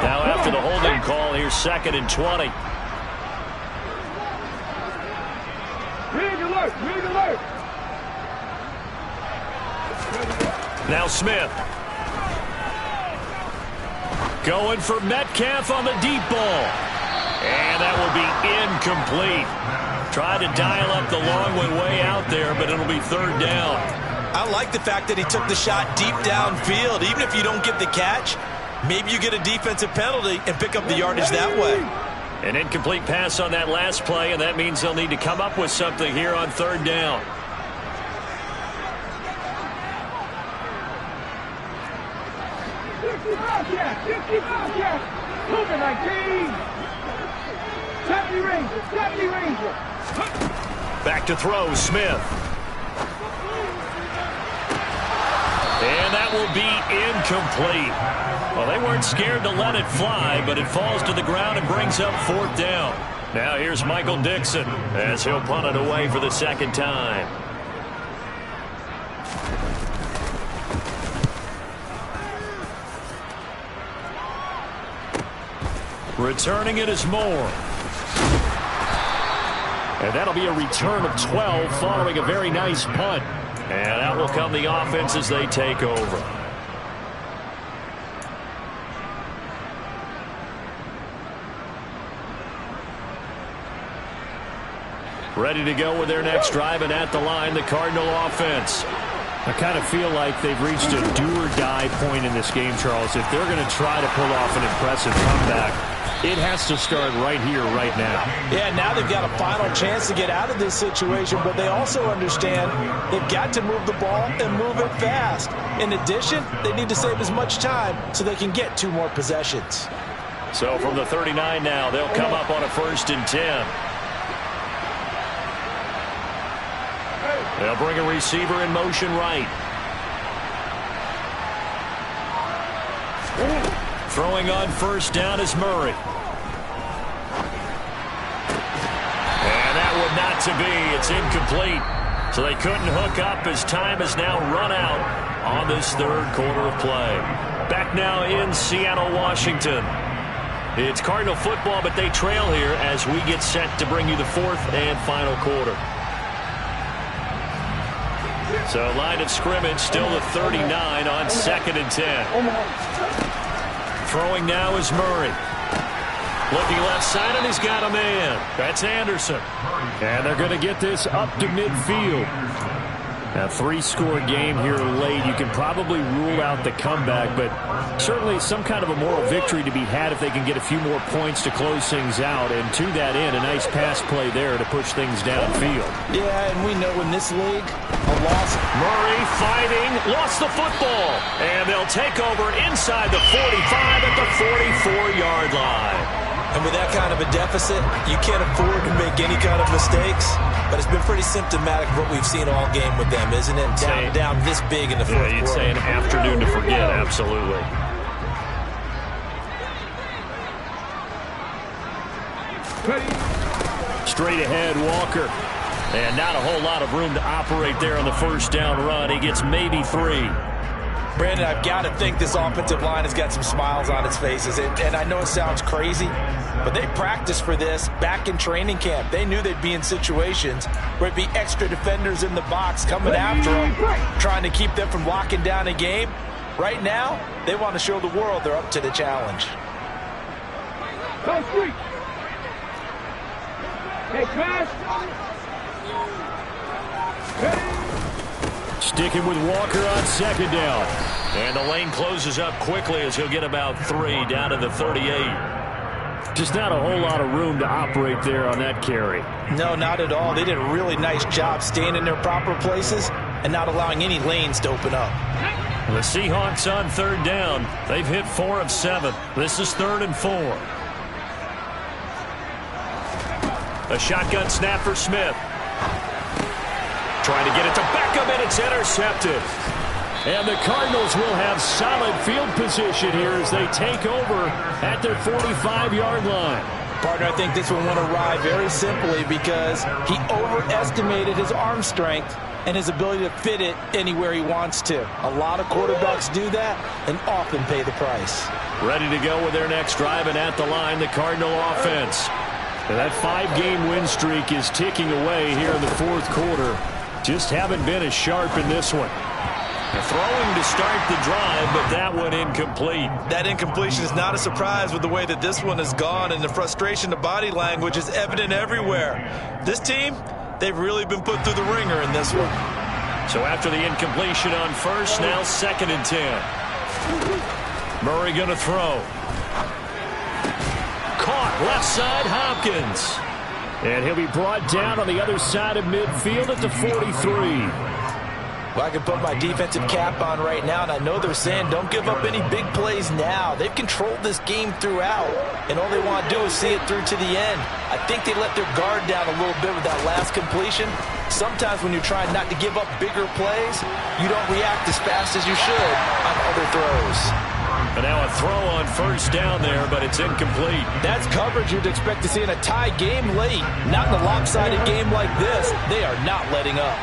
[SPEAKER 1] Now after the holding call, here's 2nd and 20.
[SPEAKER 2] Rig alert! Rig alert!
[SPEAKER 1] Now Smith. Going for Metcalf on the deep ball. And that will be incomplete. Tried to dial up the long one way out there, but it'll be 3rd down.
[SPEAKER 3] I like the fact that he took the shot deep downfield. Even if you don't get the catch, maybe you get a defensive penalty and pick up the yardage that way.
[SPEAKER 1] An incomplete pass on that last play, and that means they'll need to come up with something here on 3rd down. Back to throw, Smith. And that will be incomplete. Well, they weren't scared to let it fly, but it falls to the ground and brings up 4th down. Now here's Michael Dixon as he'll punt it away for the 2nd time. Returning it is Moore. And that'll be a return of 12 following a very nice punt. And out will come the offense as they take over. Ready to go with their next drive, and at the line, the Cardinal offense. I kind of feel like they've reached a do-or-die point in this game, Charles. If they're going to try to pull off an impressive comeback, it has to start right here, right now.
[SPEAKER 3] Yeah, now they've got a final chance to get out of this situation, but they also understand they've got to move the ball and move it fast. In addition, they need to save as much time so they can get 2 more possessions.
[SPEAKER 1] So from the 39 now, they'll come up on a 1st and 10. They'll bring a receiver in motion right. Throwing on 1st down is Murray. And that would not to be. It's incomplete. So they couldn't hook up as time has now run out on this 3rd quarter of play. Back now in Seattle, Washington. It's Cardinal football, but they trail here as we get set to bring you the 4th and final quarter. So line of scrimmage still the 39 on 2nd and 10. Throwing now is Murray. Looking left side, and he's got a man. That's Anderson. And they're going to get this up to midfield. A 3-score game here late. You can probably rule out the comeback, but certainly some kind of a moral victory to be had if they can get a few more points to close things out. And to that end, a nice pass play there to push things downfield.
[SPEAKER 3] Yeah, and we know in this league, a loss.
[SPEAKER 1] Murray fighting, lost the football. And they'll take over inside the 45 at the 44-yard line.
[SPEAKER 3] And with that kind of a deficit, you can't afford to make any kind of mistakes. But it's been pretty symptomatic of what we've seen all game with them, isn't it? Down this big in the 4th quarter.
[SPEAKER 1] You'd say an afternoon to forget, absolutely. Straight ahead, Walker. And not a whole lot of room to operate there on the 1st down run. He gets maybe 3.
[SPEAKER 3] Brandon, I've got to think this offensive line has got some smiles on its faces. And I know it sounds crazy, but they practiced for this back in training camp. They knew they'd be in situations where it'd be extra defenders in the box coming after them, trying to keep them from locking down a game. Right now, they want to show the world they're up to the challenge.
[SPEAKER 2] Hey, Crash.
[SPEAKER 1] Sticking with Walker on 2nd down. And the lane closes up quickly as he'll get about 3 down to the 38. Just not a whole lot of room to operate there on that carry.
[SPEAKER 3] No, not at all. They did a really nice job staying in their proper places and not allowing any lanes to open up.
[SPEAKER 1] The Seahawks on 3rd down. They've hit 4 of 7. This is 3rd and 4. A shotgun snap for Smith. Trying to get it to Beckham, and it's intercepted. And the Cardinals will have solid field position here as they take over at their 45-yard line.
[SPEAKER 3] Partner, I think this one went awry very simply because he overestimated his arm strength and his ability to fit it anywhere he wants to. A lot of quarterbacks do that and often pay the price.
[SPEAKER 1] Ready to go with their next drive, and at the line, the Cardinal offense. And that 5-game win streak is ticking away here in the 4th quarter. Just haven't been as sharp in this one. Throwing to start the drive, but that one incomplete.
[SPEAKER 3] That incompletion is not a surprise with the way that this one has gone, and the frustration, the body language is evident everywhere. This team, they've really been put through the ringer in this one.
[SPEAKER 1] So after the incompletion on 1st, now 2nd and 10. Murray going to throw. Caught left side, Hopkins. And he'll be brought down on the other side of midfield at the 43.
[SPEAKER 3] Well, I can put my defensive cap on right now, and I know they're saying don't give up any big plays now. They've controlled this game throughout, and all they want to do is see it through to the end. I think they let their guard down a little bit with that last completion. Sometimes when you're trying not to give up bigger plays, you don't react as fast as you should on other throws.
[SPEAKER 1] And now a throw on first down there, but it's incomplete.
[SPEAKER 3] That's coverage you'd expect to see in a tie game late. Not in a lopsided game like this. They are not letting up.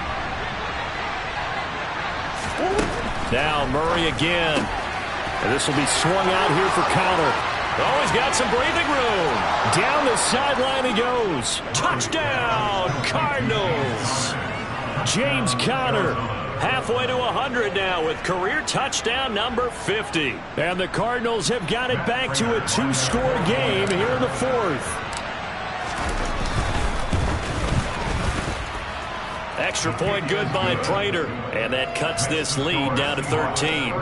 [SPEAKER 1] Now Murray again. And this will be swung out here for Conner. Oh, he's got some breathing room. Down the sideline he goes. Touchdown, Cardinals. James Conner, halfway to 100 now with career touchdown number 50. And the Cardinals have got it back to a 2-score game here in the fourth. Extra point good by Prater. And that cuts this lead down to 13.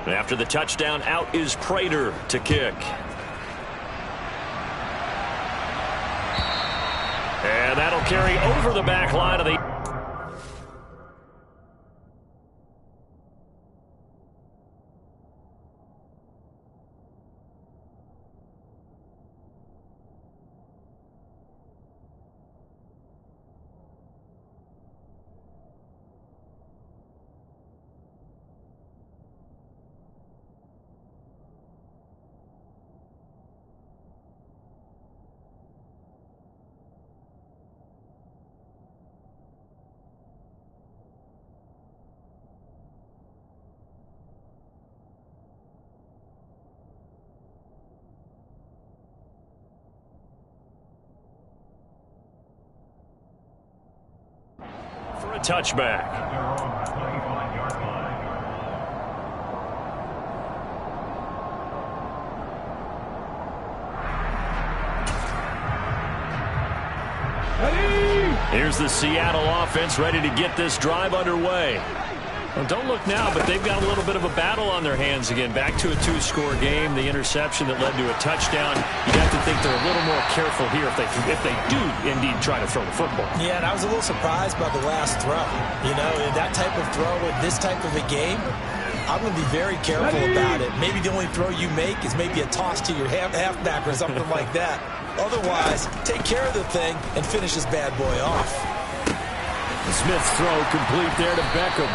[SPEAKER 1] After the touchdown, out is Prater to kick. And that'll carry over the back line of the... for a touchback. Here's the Seattle offense ready to get this drive underway. Well, don't look now, but they've got a little bit of a battle on their hands again. Back to a 2-score game. The interception that led to a touchdown. You have to think they're a little more careful here if they do indeed try to throw the football.
[SPEAKER 3] Yeah, and I was a little surprised by the last throw. You know, that type of throw in this type of a game, I'm going to be very careful about it. Maybe the only throw you make is maybe a toss to your halfback or something like that. Otherwise, take care of the thing and finish this bad boy off.
[SPEAKER 1] Smith's throw complete there to Beckham.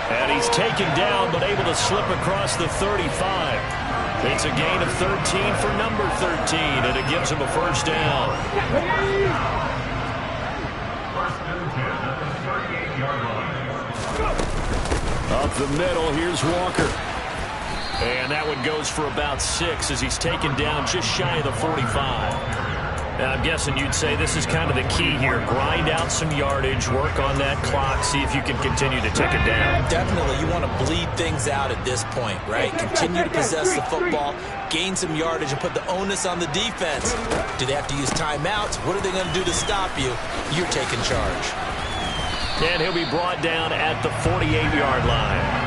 [SPEAKER 1] And he's taken down, but able to slip across the 35. It's a gain of 13 for number 13, and it gives him a first down. Up the middle, here's Walker. And that one goes for about 6 as he's taken down just shy of the 45. Now, I'm guessing you'd say this is kind of the key here. Grind out some yardage, work on that clock, see if you can continue to take it down.
[SPEAKER 3] Definitely. You want to bleed things out at this point, right? Continue to possess the football, gain some yardage, and put the onus on the defense. Do they have to use timeouts? What are they going to do to stop you? You're taking charge.
[SPEAKER 1] And he'll be brought down at the 48-yard line.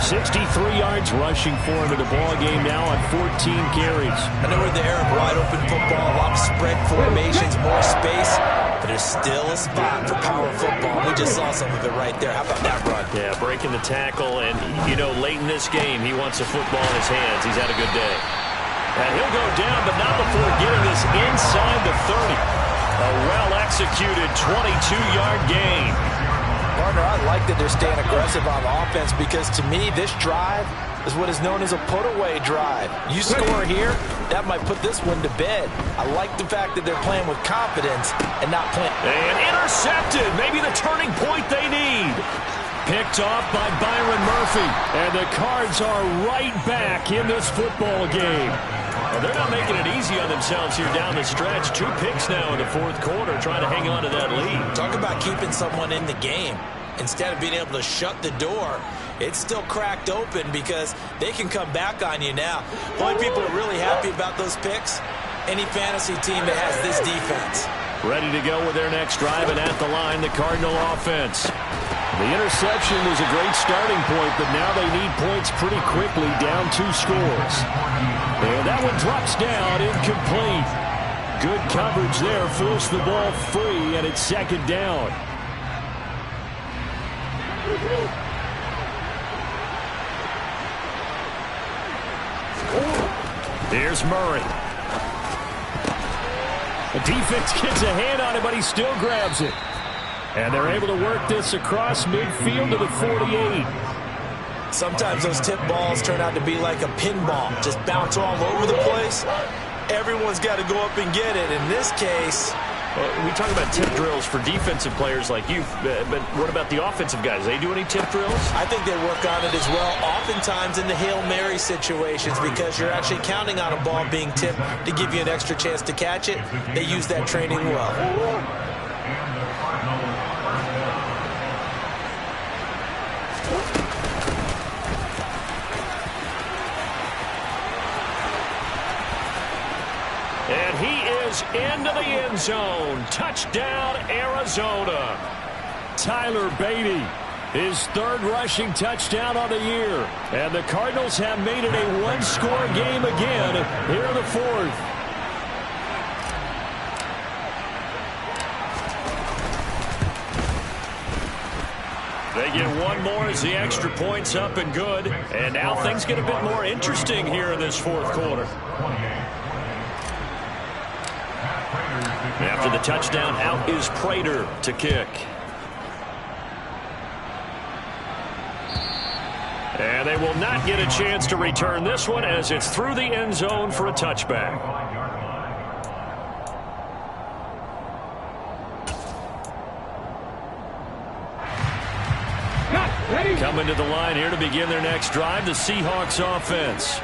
[SPEAKER 1] 63 yards rushing for him in the ball game now on 14 carries.
[SPEAKER 3] I know we're in the era of wide-open football, a lot of spread formations, more space, but there's still a spot for power football. We just saw some of it right there. How about that run?
[SPEAKER 1] Yeah, breaking the tackle, and, you know, late in this game, he wants a football in his hands. He's had a good day. And he'll go down, but not before getting this inside the 30. A well-executed 22-yard gain.
[SPEAKER 3] Partner, I like that they're staying aggressive on offense because, to me, this drive is what is known as a put-away drive. You score here, that might put this one to bed. I like the fact that they're playing with confidence and not playing.
[SPEAKER 1] And intercepted. Maybe the turning point they need. Picked off by Byron Murphy. And the Cards are right back in this football game. Well, they're not making it easy on themselves here down the stretch. 2 picks now in the fourth quarter, trying to hang on to that lead.
[SPEAKER 3] Talk about keeping someone in the game. Instead of being able to shut the door, it's still cracked open because they can come back on you now. The only people are really happy about those picks, any fantasy team that has this defense.
[SPEAKER 1] Ready to go with their next drive, and at the line, the Cardinal offense. The interception was a great starting point, but now they need points pretty quickly, down 2 scores. And that one drops down, incomplete. Good coverage there, forced the ball free, and it's second down. Here's Murray. defense gets a hand on it, but he still grabs it. And they're able to work this across midfield to the 48.
[SPEAKER 3] Sometimes those tip balls turn out to be like a pinball, just bounce all over the place. Everyone's got to go up and get it. In this case,
[SPEAKER 1] we talk about tip drills for defensive players like you, but what about the offensive guys? They do any tip drills?
[SPEAKER 3] I think they work on it as well, oftentimes in the Hail Mary situations, because you're actually counting on a ball being tipped to give you an extra chance to catch it. They use that training well.
[SPEAKER 1] And he is into the end zone. Touchdown, Arizona. Tyler Beatty, his third rushing touchdown on the year. And the Cardinals have made it a one-score game again here in the fourth. They get one more as the extra point's up and good. And now things get a bit more interesting here in this fourth quarter. After the touchdown, out is Prater to kick. And they will not get a chance to return this one as it's through the end zone for a touchback. Coming to the line here to begin their next drive, the Seahawks offense.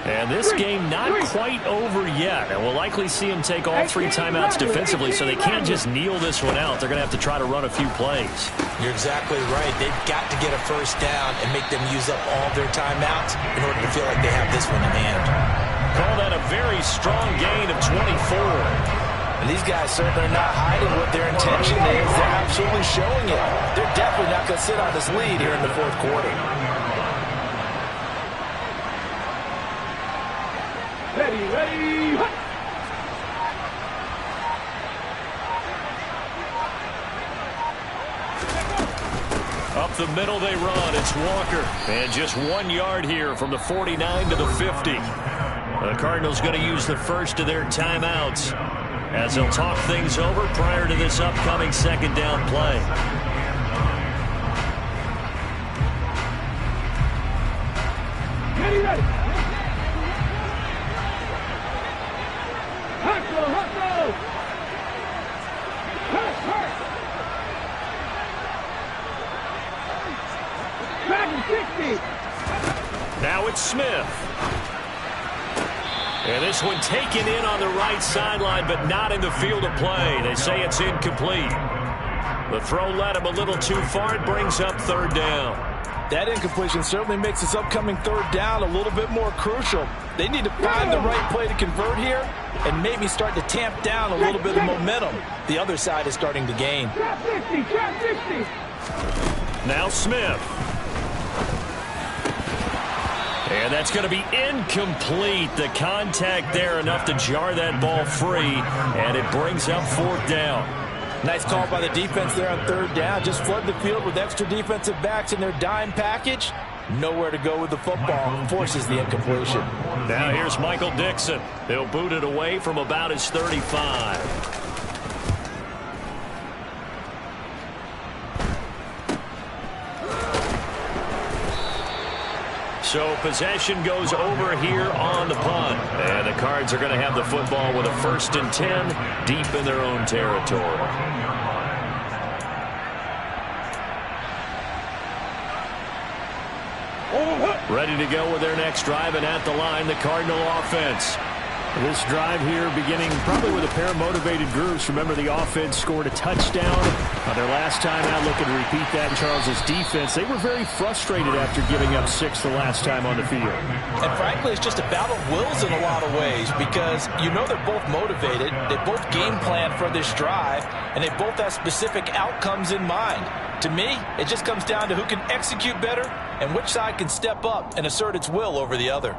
[SPEAKER 1] And this game not quite over yet. And we'll likely see them take all three timeouts defensively, so they can't just kneel this one out. They're going to have to try to run a few plays.
[SPEAKER 3] You're exactly right. They've got to get a first down and make them use up all their timeouts in order to feel like they have this one in hand.
[SPEAKER 1] Call that a very strong gain of 24.
[SPEAKER 3] And these guys certainly are not hiding what their intention is. They're absolutely showing it. They're definitely not going to sit on this lead here in the fourth quarter.
[SPEAKER 2] Ready.
[SPEAKER 1] Up the middle they run. It's Walker. And just 1 yard here from the 49 to the 50. The Cardinals going to use the first of their timeouts as they'll talk things over prior to this upcoming second down play.
[SPEAKER 2] Ready. Hustle. Hurt. Dragon 60.
[SPEAKER 1] Now it's Smith. And this one taken in on the right sideline, but not in the field of play. They say it's incomplete. The throw led him a little too far. It brings up third down.
[SPEAKER 3] That incompletion certainly makes this upcoming third down a little bit more crucial. They need to find the right play to convert here and maybe start to tamp down a little bit of momentum. The other side is starting to gain.
[SPEAKER 2] Trap 60.
[SPEAKER 1] Now Smith. And that's going to be incomplete. The contact there enough to jar that ball free, and it brings up fourth down.
[SPEAKER 3] Nice call by the defense there on third down. Just flood the field with extra defensive backs in their dime package. Nowhere to go with the football. Forces the incompletion.
[SPEAKER 1] Now here's Michael Dixon. He'll boot it away from about his 35. So possession goes over here on the punt. And the Cards are going to have the football with a 1st and 10 deep in their own territory. Ready to go with their next drive, and at the line, the Cardinal offense. This drive here beginning probably with a pair of motivated groups. Remember, the offense scored a touchdown on their last time out. Looking to repeat that in Charles's defense. They were very frustrated after giving up 6 the last time on the field.
[SPEAKER 3] And frankly, it's just a battle of wills in a lot of ways, because you know they're both motivated. They both game plan for this drive, and they both have specific outcomes in mind. To me, it just comes down to who can execute better and which side can step up and assert its will over the other.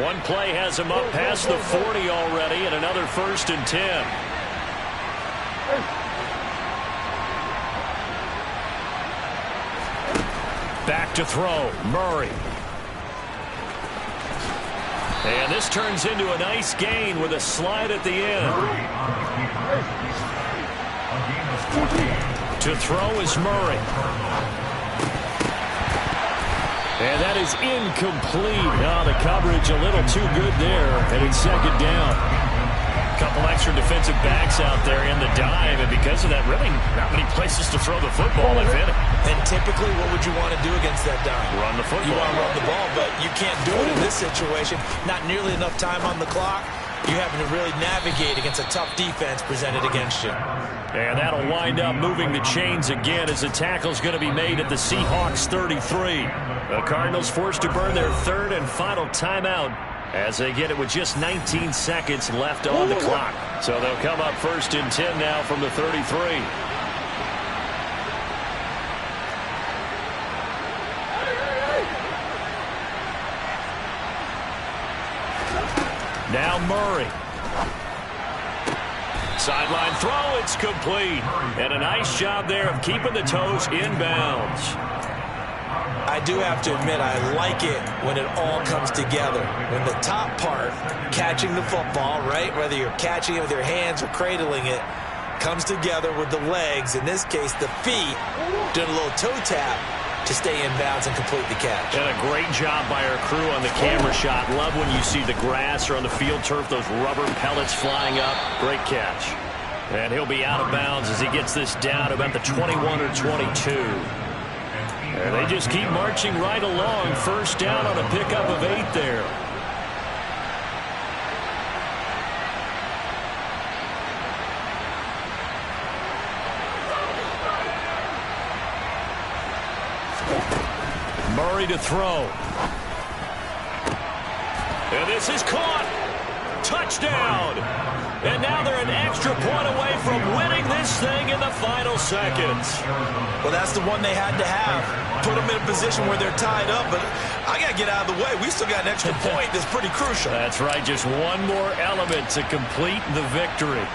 [SPEAKER 1] One play has him up past the 40 already, and another 1st and 10. Back to throw, Murray. And this turns into a nice gain with a slide at the end. To throw is Murray. And that is incomplete. Oh, the coverage a little too good there. And it's second down. Couple extra defensive backs out there in the dive, and because of that, really not many places to throw the football, if any.
[SPEAKER 3] And typically, what would you want to do against that dive?
[SPEAKER 1] Run the football.
[SPEAKER 3] You want to run the ball, but you can't do it in this situation. Not nearly enough time on the clock. You're having to really navigate against a tough defense presented against you.
[SPEAKER 1] And that'll wind up moving the chains again as the tackle's going to be made at the Seahawks 33. The Cardinals forced to burn their third and final timeout as they get it with just 19 seconds left on the clock. So they'll come up first and 10 now from the 33. Now Murray. Sideline throw, it's complete. And a nice job there of keeping the toes inbounds.
[SPEAKER 3] I do have to admit, I like it when it all comes together. When the top part, catching the football, right, whether you're catching it with your hands or cradling it, comes together with the legs, in this case the feet, doing a little toe tap to stay in bounds and complete the catch.
[SPEAKER 1] And a great job by our crew on the camera shot. Love when you see the grass or on the field turf, those rubber pellets flying up. Great catch. And he'll be out of bounds as he gets this down about the 21 or 22. And they just keep marching right along. First down on a pickup of 8 there. Murray to throw. And this is caught. Touchdown. And now they're an extra point away from winning this thing in the final seconds.
[SPEAKER 3] Well, that's the one they had to have. Put them in a position where they're tied up, but I got to get out of the way. We still got an extra point that's pretty crucial.
[SPEAKER 1] That's right. Just one more element to complete the victory.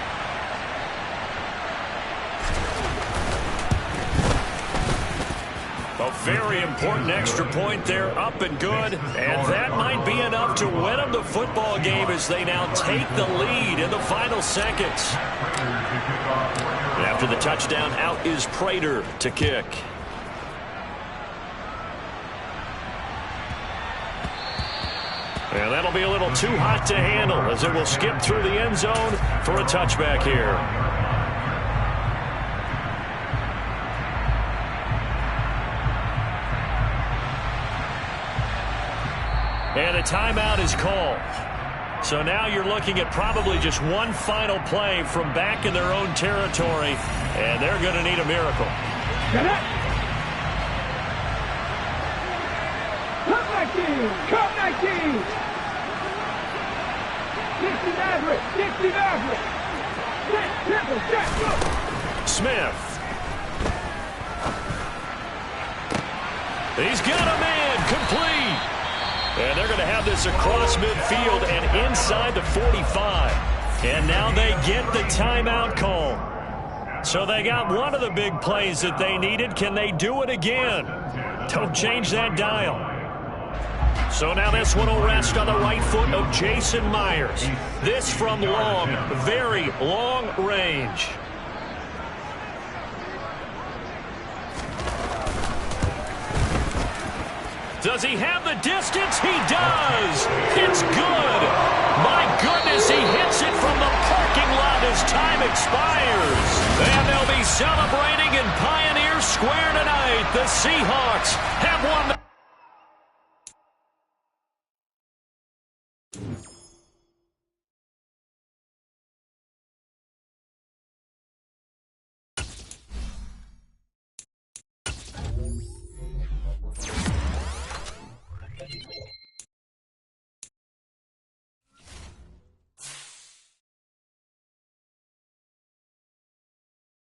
[SPEAKER 1] A very important extra point there, up and good. And that might be enough to win them the football game as they now take the lead in the final seconds. And after the touchdown, out is Prater to kick. And that'll be a little too hot to handle as it will skip through the end zone for a touchback here. And a timeout is called. So now you're looking at probably just one final play from back in their own territory, and they're going to need a miracle.
[SPEAKER 2] Come 19! Come 19! 60 Maverick! 60 Maverick!
[SPEAKER 1] Smith. He's got a man complete. And they're going to have this across midfield and inside the 45. And now they get the timeout call. So they got one of the big plays that they needed. Can they do it again? Don't change that dial. So now this one will rest on the right foot of Jason Myers. This from long, very long range. Does he have the distance? He does. It's good. My goodness, he hits it from the parking lot as time expires. And they'll be celebrating in Pioneer Square tonight. The Seahawks have won